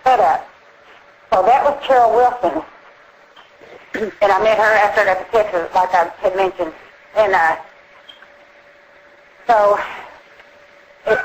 setup. So that was Carol Wilson. And I met her after I got to Texas, like I had mentioned. And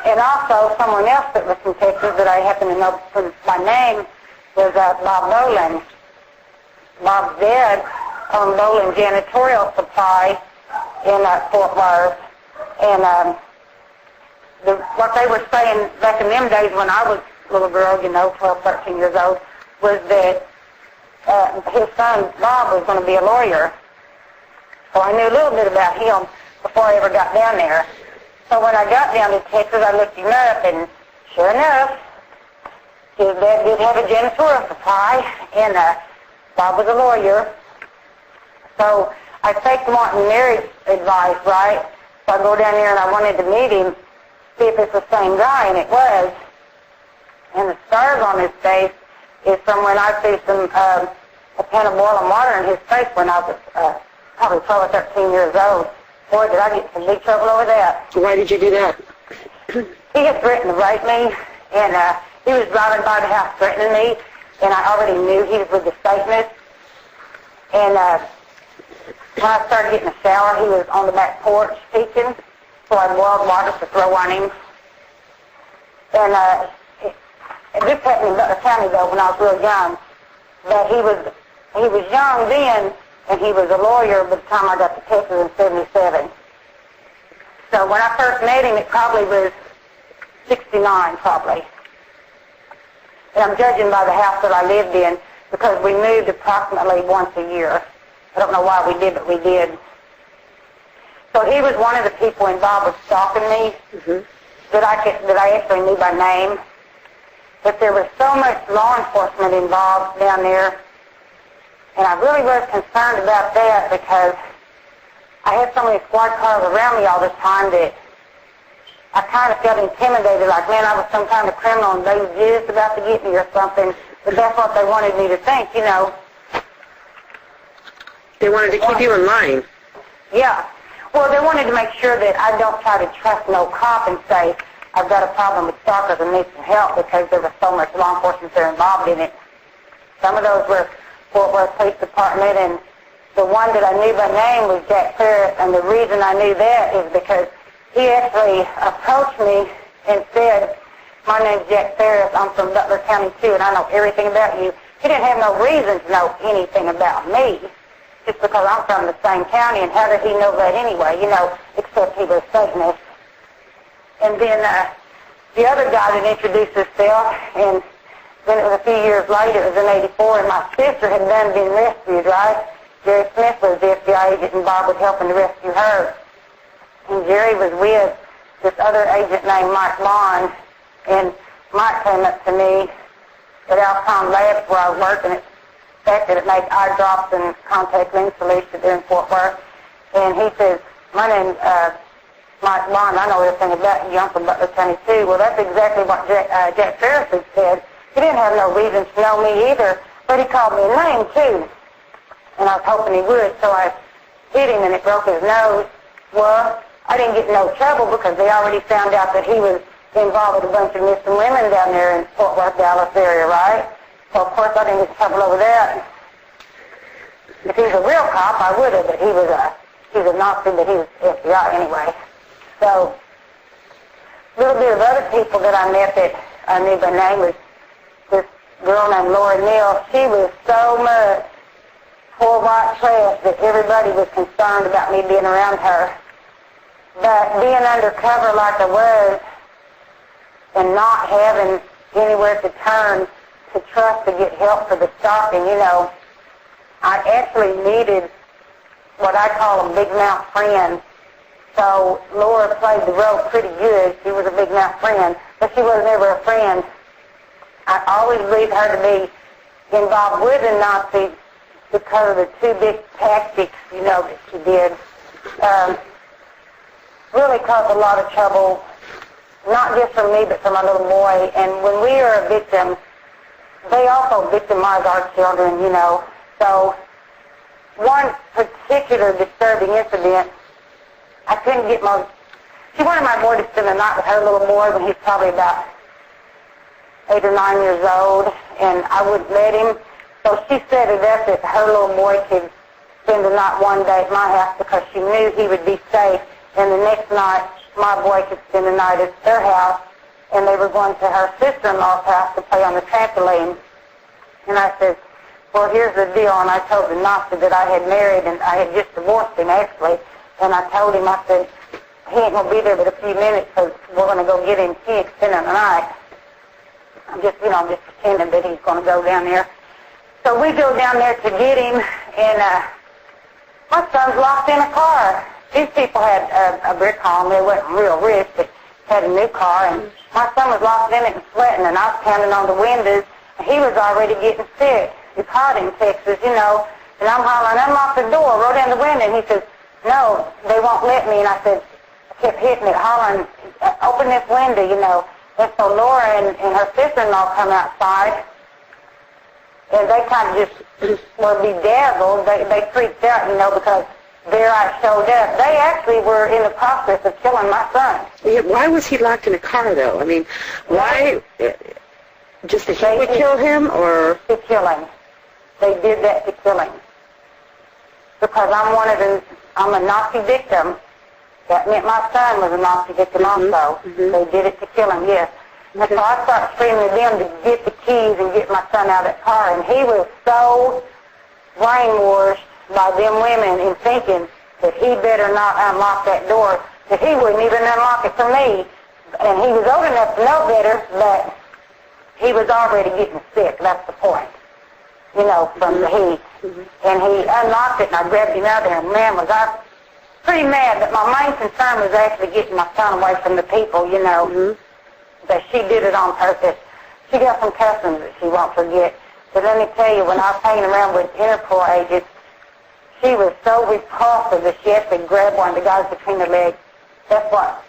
and also someone else that was from Texas that I happen to know by name was Bob Nolan. Bob's dad owned Nolan Janitorial Supply in Fort Worth. And what they were saying back in them days when I was a little girl, 12, 13 years old, was that his son, Bob, was going to be a lawyer. So I knew a little bit about him before I ever got down there. So when I got down to Texas, I looked him up, and sure enough, his dad did have a janitorial supply, and Bob was a lawyer. So I faked wanting marriage advice, right? So I go down there, and I wanted to meet him, see if it's the same guy, and it was. And the scars on his face is from when I threw a pan of boiling water in his face when I was probably 12 or 13 years old. Boy, did I get some big trouble over that. Why did you do that? He had threatened to rape me, and he was driving by the house threatening me, and I already knew he was with the Satanists. And when I started getting a shower, he was on the back porch teaching, so I boiled water to throw on him. And this happened in Butler County, though, when I was real young. But he was young then, and he was a lawyer by the time I got to Texas in 77. So when I first met him, it probably was 69, probably. And I'm judging by the house that I lived in because we moved approximately once a year. I don't know why we did, but we did. So he was one of the people involved with stalking me that I actually knew by name. But there was so much law enforcement involved down there, and I really was concerned about that because I had so many squad cars around me all the time that I kind of felt intimidated, like, man, I was some kind of criminal and they were just about to get me or something. But that's what they wanted me to think, They wanted to keep you in line. Yeah. Well, they wanted to make sure that I don't try to trust no cop and say, I've got a problem with stalkers and need some help because there was so much law enforcement there involved in it. Some of those were Fort Worth Police Department, and the one that I knew by name was Jack Ferris, and the reason I knew that is because he actually approached me and said, my name's Jack Ferris, I'm from Butler County too, and I know everything about you. He didn't have no reason to know anything about me, just because I'm from the same county, and how did he know that anyway, except he was Satanist. And then the other guy that introduced himself, and then it was a few years later, it was in 84, and my sister had been rescued, right? Jerry Smith was the FBI agent, and Bob was helping to rescue her. And Jerry was with this other agent named Mike Bond, and Mike came up to me at Alcon Labs where I was working at fact that it made eye drops and contact lens solution there in Fort Worth. And he says, my name's Mike Bond, I know everything about you. I'm from Butler County too. Well, that's exactly what Jack Ferris had said. He didn't have no reason to know me either, but he called me a name too. And I was hoping he would, so I hit him and it broke his nose. Well, I didn't get in no trouble because they already found out that he was involved with a bunch of missing women down there in Fort Worth, Dallas area, right? So, of course, I didn't get in trouble over that. If he was a real cop, I would have, but he was a Nazi, but he was FBI anyway. So, a little bit of other people that I met that I knew by name was this girl named Laura Neal. She was so much poor white trash that everybody was concerned about me being around her. But being undercover like I was and not having anywhere to turn to trust to get help for the stalking, I actually needed what I call a big mouth friend. So Laura played the role pretty good. She was a big mouth friend, but she was never a friend. I always believed her to be involved with the Nazis because of the two big tactics, that she did. Really caused a lot of trouble, not just from me, but from my little boy. And when we are a victim, they also victimize our children, So one particular disturbing incident, I couldn't get she wanted my boy to spend the night with her little boy when he's probably about 8 or 9 years old, and I wouldn't let him. So she set it up that her little boy could spend the night one day at my house because she knew he would be safe, and the next night my boy could spend the night at their house, and they were going to her sister-in-law's house to play on the trampoline. And I said, well, here's the deal, and I told the Nazi that I had married, and I had just divorced him, actually, and I told him, I said, he ain't going to be there but a few minutes because we're going to go get him. He ain't spending the night. I'm just pretending that he's going to go down there. So we go down there to get him, and my son's locked in a car. These people had a brick home. They wasn't real rich, but had a new car, and my son was locked in it and sweating, and I was pounding on the windows, and he was already getting sick. It's hot in Texas, and I'm hollering, unlock the door, roll down the window, and he says, no, they won't let me, and I said, I kept hitting it, hollering, open this window, And so Laura and her sister-in-law come outside, and they kind of just were bedazzled. They freaked out, because there I showed up. They actually were in the process of killing my son. Yeah, why was he locked in a car, though? I mean, why? Just that he would kill him, or? To kill him. They did that to kill him. Because I'm a Nazi victim. That meant my son was a Nazi victim also. They did it to kill him, yes. And so I started screaming at them to get the keys and get my son out of that car. And he was so brainwashed by them women in thinking that he better not unlock that door, that he wouldn't even unlock it for me. And he was old enough to know better, but he was already getting sick. That's the point, from the heat. And he unlocked it, and I grabbed him out there, and man, was I pretty mad. But my main concern was actually getting my son away from the people, that she did it on purpose. She got some customs that she won't forget. But let me tell you, when I was hanging around with Interpol agents, she was so repulsive that she actually grabbed one of the guys between her legs. That's what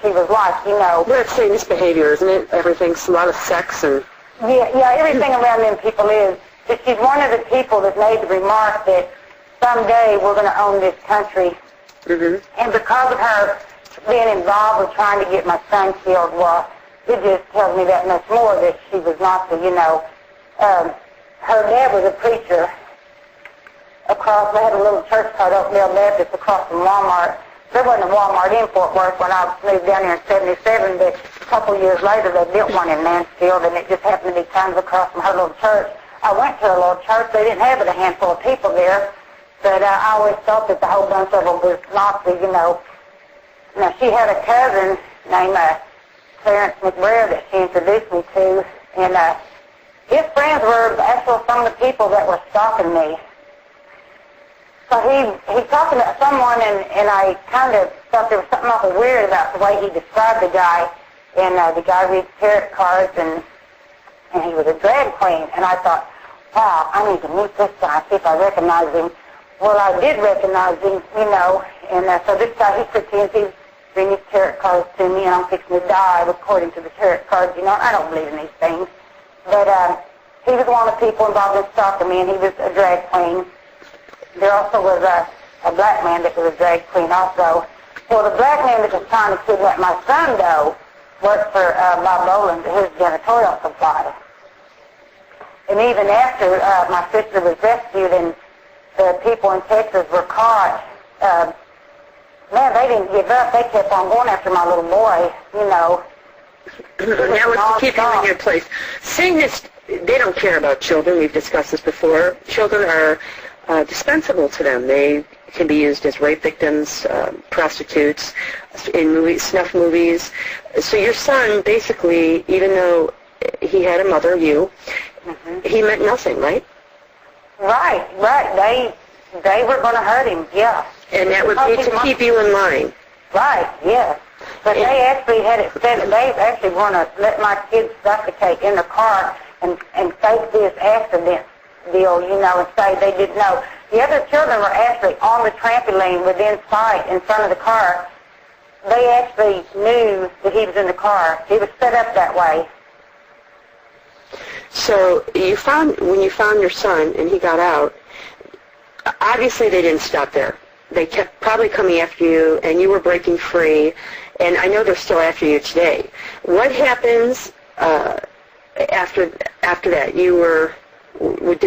she was like, Well, it's famous behavior, isn't it? Everything's a lot of sex and... Yeah, everything around them people is. But she's one of the people that made the remark that someday we're going to own this country. And because of her being involved with trying to get my son killed, well, it just tells me that much more that she was not the, her dad was a preacher across, they had a little church called Oakdale Baptist across from Walmart. There wasn't a Walmart in Fort Worth when I moved down here in 77, but a couple years later they built one in Mansfield, and it just happened to be kind of across from her little church. I went to her little church. They didn't have but a handful of people there, but I always thought that the whole bunch of them was Nazi, Now, she had a cousin named Clarence McBrayer that she introduced me to, and his friends were actually some of the people that were stalking me. So he talked about someone, and I kind of thought there was something awful weird about the way he described the guy. And the guy reads tarot cards, and he was a drag queen. And I thought, wow, I need to meet this guy, see if I recognize him. Well, I did recognize him, And so this guy, he pretends he's reading his tarot cards to me, and I'm fixing to die according to the tarot cards. I don't believe in these things. But he was one of the people involved in stalking me, and he was a drag queen. There also was a black man that was a drag queen also. Well, the black man that was trying to kidnap my son, though, worked for Bob Boland, his janitorial supply. And even after my sister was rescued and the people in Texas were caught, man, they didn't give up. They kept on going after my little boy, Now let's keep you in your place. Satanists, they don't care about children. We've discussed this before. Children are dispensable to them. They can be used as rape victims, prostitutes, in movies, snuff movies. So your son, basically, even though he had a mother, you, he meant nothing, right? Right. They were going to hurt him, yeah. And that would be to keep you in line. Right, yes. But they actually had it said that they actually want to let my kids suffocate in the car and fake this accident deal, and say they didn't know. The other children were actually on the trampoline within sight in front of the car. They actually knew that he was in the car. He was set up that way. So when you found your son and he got out, obviously they didn't stop there. They kept probably coming after you, and you were breaking free, and I know they're still after you today. What happens after that, you were, did